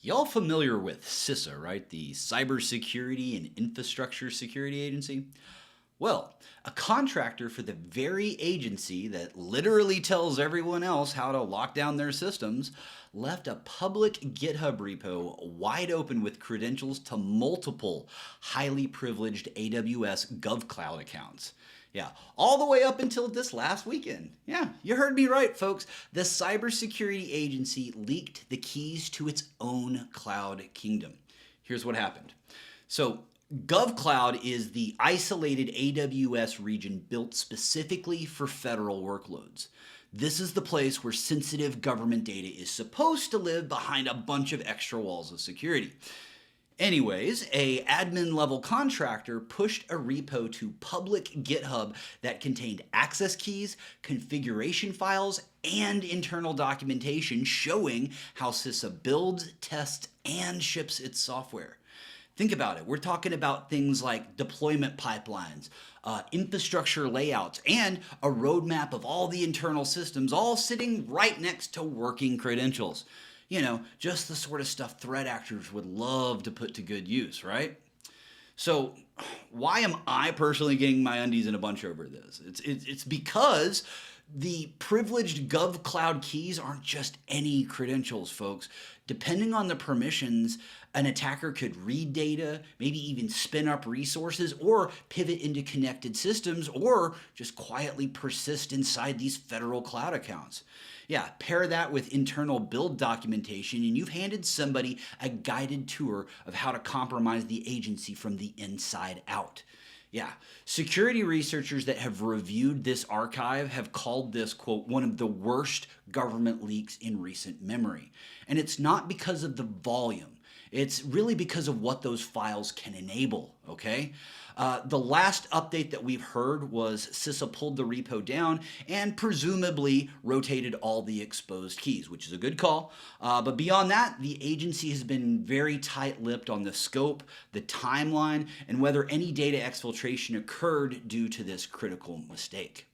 Y'all familiar with CISA, right? The Cybersecurity and Infrastructure Security Agency? Well, a contractor for the very agency that literally tells everyone else how to lock down their systems left a public GitHub repo wide open with credentials to multiple highly privileged AWS GovCloud accounts. Yeah, all the way up until this last weekend. Yeah, you heard me right, folks. The cybersecurity agency leaked the keys to its own cloud kingdom. Here's what happened. So, GovCloud is the isolated AWS region built specifically for federal workloads. This is the place where sensitive government data is supposed to live behind a bunch of extra walls of security. Anyways, a admin level contractor pushed a repo to public GitHub that contained access keys, configuration files, and internal documentation showing how CISA builds, tests, and ships its software. Think about it. We're talking about things like deployment pipelines, infrastructure layouts, and a roadmap of all the internal systems all sitting right next to working credentials. You know, just the sort of stuff threat actors would love to put to good use, right? So why am I personally getting my undies in a bunch over this? It's because the privileged GovCloud keys aren't just any credentials, folks. Depending on the permissions, an attacker could read data, maybe even spin up resources, or pivot into connected systems, or just quietly persist inside these federal cloud accounts. Yeah, pair that with internal build documentation, and you've handed somebody a guided tour of how to compromise the agency from the inside out. Yeah, security researchers that have reviewed this archive have called this, quote, one of the worst government leaks in recent memory. And it's not because of the volume. It's really because of what those files can enable, okay? The last update that we've heard was CISA pulled the repo down and presumably rotated all the exposed keys, which is a good call. But beyond that, the agency has been very tight-lipped on the scope, the timeline, and whether any data exfiltration occurred due to this critical mistake.